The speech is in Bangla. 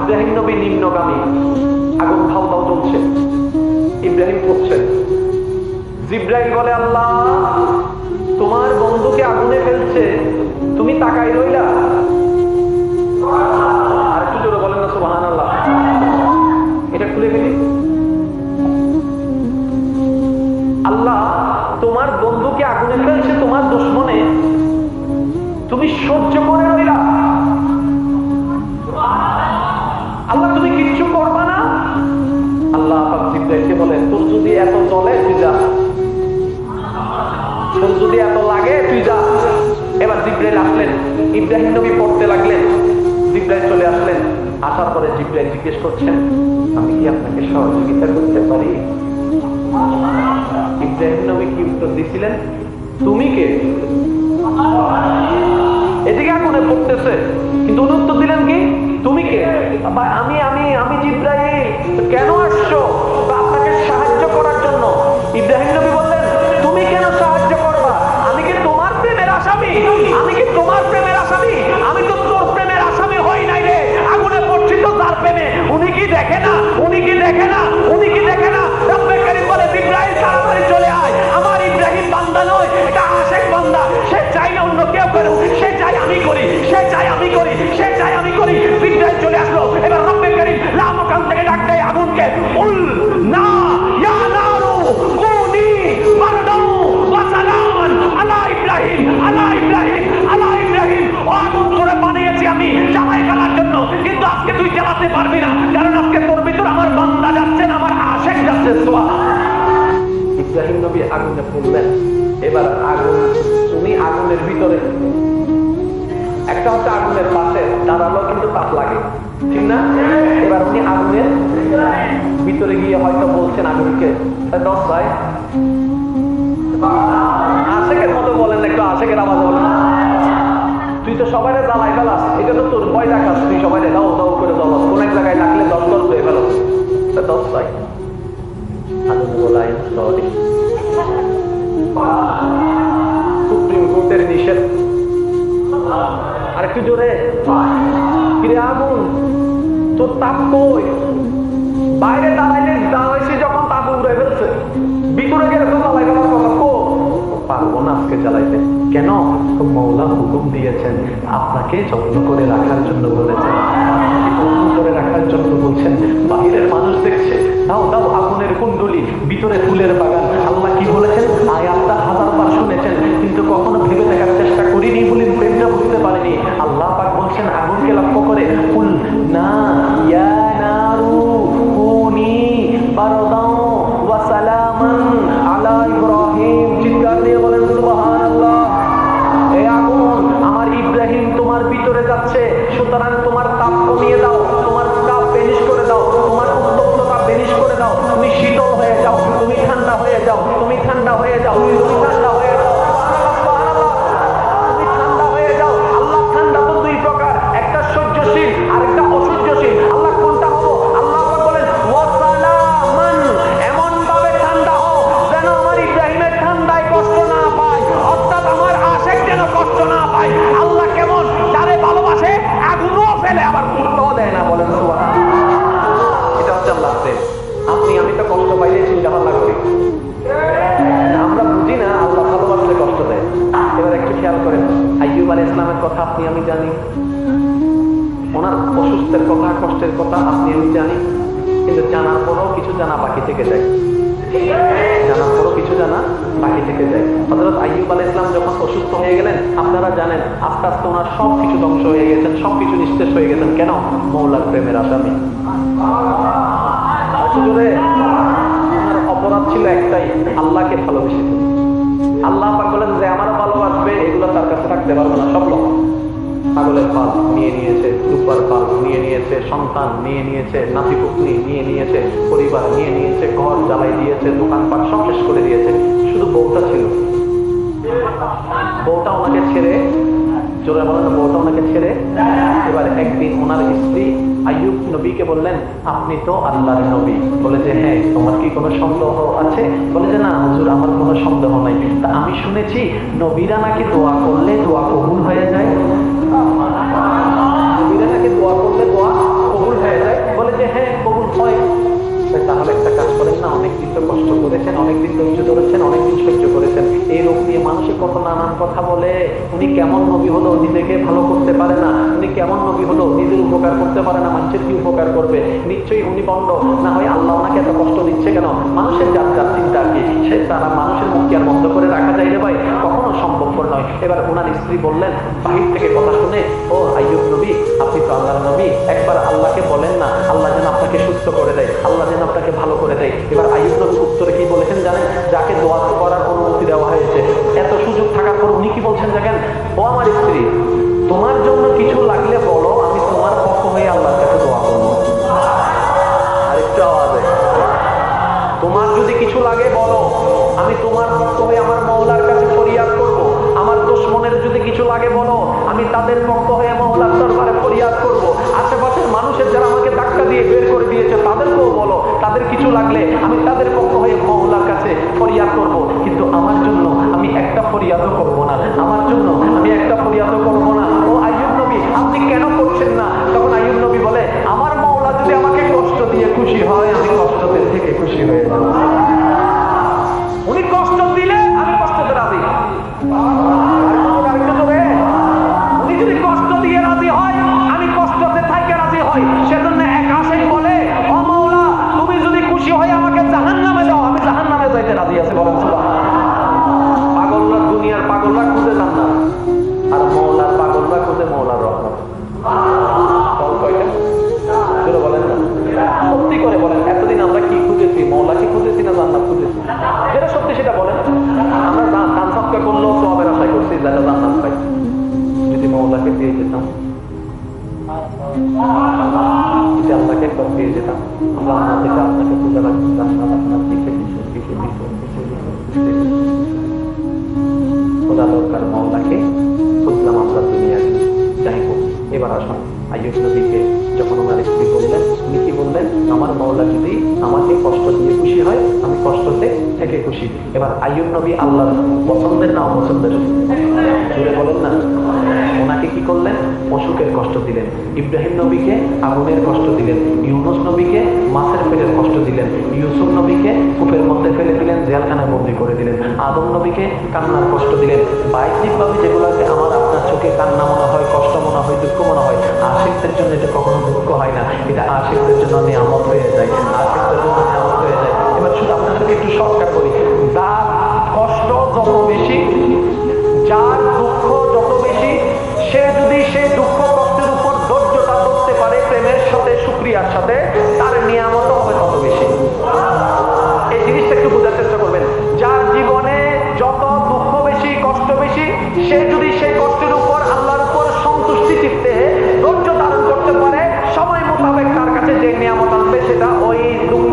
ইব্রাহিম নবী নিম্নগামী, আগুন ধাউ ধাউ জ্বলছে, ইব্রাহিম পড়ছেন। জিব্রাইল বলে, আল্লাহ তোমার বন্ধুকে আগুনে ফেলছে, তুমি তাকাই রইলা? আর একটু জোরে বলেন না সুবহানাল্লাহ। এটা খুলে ফেলি। আল্লাহ তোমার বন্ধুকে আগুনে ফেলছে তোমার দুশমনে, তুমি সহ্য করে রইলা? আল্লাহ তুমি কিচ্ছু করবা না? আল্লাহ জিব্রাইলকে বলে, তোর যদি এত চলে তুই যা, তোর যদি এত লাগে তুই যা। এবার জিব্রাইল আসলেন, ইব্রাহিম নবী পড়তে লাগলেন। জিব্রাইল চলে আসলেন, আসার পরে জিব্রাইল জিজ্ঞেস করছেন, আমি কি আপনাকে সহযোগিতা করতে পারি? ইব্রাহিম নবী কি উত্তর দিছিলেন? তুমি কে? এদিকে আগুনে পড়তেছে, কিন্তু উনি উত্তর দিলেন কি? তুমি কে? আমি আমি আমি জিব্রাইল। কেন আসছো? আপনাকে সাহায্য করার জন্য। ইব্রাহিম নবী বললেন, তুমি কেন সাহায্য করবা? আমি কি তোমার প্রেমের আসামি? আমি কি তোমার প্রেমের আসামি? আমি তো তোর প্রেমের আসামি হই নাই রে। আগুনে পড়ছি তো তার প্রেমে। উনি কি দেখে না? উনি কি দেখে না? উনি কি দেখে না? রব্বে কারীম বলে, জিব্রাইল তাড়াতাড়ি চলে আয়। আমার ইব্রাহিম বান্দা নয়, এটা আশেক বান্দা। সে চাই না অন্য কেউ করুক, সে চাই আমি করি, সে চাই আমি করি, সে চাই আমি করি। জিব্রাইল চলে আসলো। এবার রব্বে কারীম লামকান থেকে ডাক দেয় আগুনকে, উল না ইয়া নারু কুনি বারদান ওয়া সালামান আলা ইব্রাহিম, আলা ইব্রাহিম, আলা ইব্রাহিম। ও আগুন তোরে বানিয়েছি আমি জ্বালাই ফেলার জন্য, কিন্তু আজকে তুই জ্বালাতে পারবি না, কারণ আজকে তোর ভিতর আমার বান্দা যাচ্ছে না, আমার আশেক যাচ্ছে। ইব্রাহিম নবী আগুনে পড়লেন। এবার আগুন, উনি আগুনের ভিতরে, একটা হচ্ছে আগুনের পাশে দাঁড়ালো কিন্তু তাপ লাগে, ঠিক না? এবার উনি আগুনের ভিতরে গিয়ে হয়তো বলছেন আগুনকে, দশ ভাই আশেকের মতো বলেন, একটু আশেকের আওয়াজ বলেন, তুই তো সবাই জ্বালাই ফেলাস, এটা তো তোর ভয় দেখাস, তুই সবাই দাও দাও করে জ্বলাস, কোন এক জায়গায় ডাকলে দশ দশ হয়ে ফেলাস, দশ ভাই আগুন বলাই সরি, সুপ্রিম কোর্টের নিষেধ। আর একটু জোরে, কিরে আগুন তোর তাপ কই? বাইরে দাঁড়াইলে দাঁড়াইছি যখন তাপ উড়ে ফেলছে, ভিতরে গেলে তো জ্বালাই ফেলার কথা। পারবো না আজকে জ্বালাইতে। কেন? মওলা হুকুম দিয়েছেন, আপনাকে যত্ন করে রাখার জন্য বলেছেন, যত্ন করে রাখার জন্য বলছেন। বাহিরের মানুষ দেখছে, দাও দাও আগুনের কুণ্ডলি, ভিতরে ফুলের বাগান। আল্লাহ কি বলেছেন? আয়াতটা হাজারবার শুনেছেন, কিন্তু কখনো ভেবে দেখার চেষ্টা করিনি বলে প্রেমটা বুঝতে পারিনি। আল্লাহ পাক বলছেন আগুনকে লক্ষ্য করে, কুল না ইয়া নারু কুনি বারদান ওয়া সালামান আলা ইব্রাহিম। চিৎকার দিয়ে বলেন সুবহানাল্লাহ। এই আগুন আমার ইব্রাহিম তোমার ভিতরে যাচ্ছে, সুতরাং তোমার তাপ কমিয়ে দাও, তোমার তাপ বেনিশ করে দাও, তোমার উত্তপ্ততা বেনিশ করে দাও। তুমি শীতল হয়ে যাও, তুমি ঠান্ডা হয়ে যাও, তুমি ঠান্ডা হয়ে যাও, তুমি ঠান্ডা হয়ে যাও, তুমি ঠান্ডা হয়ে যাও। আল্লাহ ঠান্ডা তো দুই প্রকার, একটা সহ্যশীল আর একটা অসহ্যশীল। আল্লাহ কোনটা হবো? আল্লাহ বলেন ওয়া সালামান, এমন ভাবে ঠান্ডা হও যেন আমার ইব্রাহিমের ঠান্ডায় কষ্ট না পায়, অর্থাৎ আমার আশেক যেন কষ্ট না পায়। আল্লাহ কেমন? যারে ভালোবাসে আগুনও ফেলে আবার পুরোটাও দেয় না। বলেন সুবহানাল্লাহ। এটা হচ্ছে আল্লাহ প্রেম। আপনি আমি তো কষ্ট পাইলে চিন্তা ভাবনা করি, আমরা বুঝি না আল্লাহ ভালোবাসলে কষ্ট দেয়। এবার একটু খেয়াল করেন, আইয়ুব আলাইহিস সালামের কথা আপনি আমি জানি, ওনার অসুস্থের কথা, কষ্টের কথা আপনি আমি জানি, কিন্তু জানার পরও কিছু জানা বাকি থেকে যায়, জানার পরও কিছু জানা বাকি থেকে যায়। হযরত আইয়ুব আলাইহিস সালাম যখন অসুস্থ হয়ে গেলেন, আপনারা জানেন আস্তে আস্তে ওনার সবকিছু ধ্বংস হয়ে গেছেন, সবকিছু নিঃশেষ হয়ে গেছেন। কেন? মওলার প্রেমের আসামি। আসলে ওনার অপরাধ ছিল একটাই, আল্লাহকে ভালোবেসেছেন। আল্লাহ পাক বলেন যে আমার ভালোবাসবে এগুলো তার কাছে থাকতে পারবে না। সব লোক পাগলের পাল নিয়ে নিয়েছে, রূপার পাল নিয়ে নিয়েছে, সন্তান নিয়ে নিয়েছে, নাতি পুত্রী নিয়ে নিয়েছে, পরিবার নিয়ে নিয়েছে, ঘর জ্বালাই দিয়েছে, দোকানপাট সব শেষ করে দিয়েছে। শুধু বউটা ছিল, বউটা ওনাকে ছেড়ে, জোরে বলেন, বউটা ওনাকে ছেড়ে। এবার একদিন ওনার স্ত্রী আইয়ুব নবীকে বললেন, আপনি তো আল্লাহর নবী। বলে যে হ্যাঁ, তোমার কি কোনো সন্দেহ আছে? বলে যে না হুজুর, আমার কোনো সন্দেহ নাই। তা আমি শুনেছি নবীরা নাকি দোয়া করলে দোয়া কবুল হয়ে যায়, নবীরা নাকি দোয়া করলে দোয়া কবুল হয়ে করেছেন, অনেকদিন ধৈর্য ধরেছেন, অনেকদিন সহ্য করেছেন। এই রোগ নিয়ে মানুষে কত নানান কথা বলে। উনি কেমন নবী হলো, নিজেকে ভালো করতে পারে না। উনি কেমন নবী হলো, নিজের উপকার করতে পারে না, মানুষের কি উপকার করবে? নিশ্চয়ই উনি বন্ড, না হয় আল্লাহ ওনাকে এত কষ্ট দিচ্ছে কেন? মানুষের যার যার চিন্তা কি, সে তারা মানুষের মুখ কি আর বন্ধ করে রাখা যায় রে ভাই? কখনো সম্ভবপর নয়। এবার ওনার স্ত্রী বললেন বাহির থেকে কথা শুনে, ও আইয়ুব নবী, আপনি তো আল্লাহর নবী, একবার আল্লাহকে বলেন না, আল্লাহ যেন আপনাকে সুস্থ করে দেয়, আল্লাহ যেন আপনাকে ভালো করে দেয়। এবার আইয়ুব নবী উত্তরে কি বলেছেন জানেন? যাকে দোয়া করার অনুমতি দেওয়া হয়েছে, এত সুযোগ থাকার পর উনি কি বলছেন দেখেন, ও আমার স্ত্রী, তোমার জন্য কিছু লাগলে বলো, আমি তোমার পক্ষ হয়ে আল্লাহর কাছে দোয়া করবো। আরেকটু আওয়াজে, তোমার যদি কিছু লাগে বলো, আমি তোমার পক্ষ হয়ে আমার মওলার কাছে ফরিয়াদ করব। আমার দুশমনের যদি কিছু লাগে বলো, আমি তাদের পক্ষ হয়ে মওলার দরবারে ফরিয়াদ করব। আশেপাশের মানুষের যারা আমাকে ধাক্কা দিয়ে বের করে দিয়েছে তাদেরকেও বলো, তাদের কিছু লাগলে আমি তাদের পক্ষ হয়ে মওলার কাছে ফরিয়াদ করব। কিন্তু আমার জন্য আমি একটা ফরিয়াদও করব না, আমার জন্য আমি একটা ফরিয়াদও করব না। ও আইয়ুব নবী, আপনি কেন করছেন না? তখন আইয়ুব নবী বলে, আমার মওলা যদি আমাকে কষ্ট দিয়ে খুশি হয়, আমি কষ্টদের থেকে খুশি হয়ে যাব। উনি কষ্ট দিলে আমি কষ্টতে রাজি। উনি যদি কষ্ট দিয়ে রাজি হয়, আমি কষ্টতে থাইকে রাজি হই। সেজন্য এক আশেক বলে, ও মাওলা, তুমি যদি খুশি হয় আমাকে জাহান্নামে দাও, আমি জাহান্নামে যাইতে রাজি আছি। বলেন সুবহানাল্লাহ। পাগলরা, দুনিয়ার পাগলরা খুঁজে জান্নাত, আর মওলার পাগলরা খুঁজে মওলার রহমত। ফল কয়টা? জোরে বলেন না, সত্যি করে বলেন, এতদিন আমরা কি খুঁজেছি? মওলাকে খুঁজেছি না জান্নাত খুঁজেছি? যেটা সত্যি সেটা বলেন। আমরা দান সদকা করলেও সওয়াবের আশা করছি, যেটা জান্নাত পাই। যদি মওলাকে পেয়ে যেতাম, যদি আল্লাহকে একবার পেয়ে যেতাম, আমরা আপনার থেকে আপনাকে পূজা রাখতাম, জান্নাত আপনার দিকে খোদা দরকার, মওলাকে খুঁজলাম আমরা দুনিয়াকে। যাই হোক, এবার আসুন আইয়ুব নবীকে যখন ওনার স্ত্রী বললেন, উনি কি বললেন? আমার মওলা যদি আমাকে কষ্ট দিয়ে খুশি হয়, আমি কষ্টতে থেকে খুশি। এবার আইয়ুব নবী আল্লাহর পছন্দের না অপছন্দের? জুড়ে বলেন না। ওনাকে কি করলেন? অসুখের কষ্ট দিলেন। ইব্রাহিম নবীকে আগুনের কষ্ট দিলেন। ইউনুস নবীকে মাছের পেটের কষ্ট দিলেন। ইউসুফ নবীকে কূপের মধ্যে ফেলে দিলেন, জেলখানায় বন্দী করে দিলেন। আদম নবীকে কান্নার কষ্ট দিলেন। বাহ্যিকভাবে যেগুলোকে আমার আপনার চোখে কান্না মনে হয়, কষ্ট মনে হয়, দুঃখ মনে হয়, আশিকদের জন্য এটা কখনো দুঃখ হয় না, এটা আশিকদের জন্য নিয়ামত হয়ে যায়, আশিকদের জন্য নিয়ামত হয়ে যায়। এবার শুধু আপনাদেরকে একটু শর্টকাট করি, যার কষ্ট যত বেশি, যার দুঃখ যত বেশি, সে যদি সেই দুঃখ কষ্টের উপর ধৈর্যটা ধরতে পারে প্রেমের সাথে, শুকরিয়ার সাথে, তার নিয়ামত হবে তত বেশি। এই জিনিসটা একটু বোঝার চেষ্টা করবেন। যার জীবনে যত দুঃখ বেশি, কষ্ট বেশি, সে যদি সেই কষ্টের উপর আল্লাহর উপর সন্তুষ্টি চিত্তে ধৈর্য ধারণ করতে পারে, সময় মোতাবেক তার কাছে যে নিয়ামত আসবে সেটা ওই দুঃখ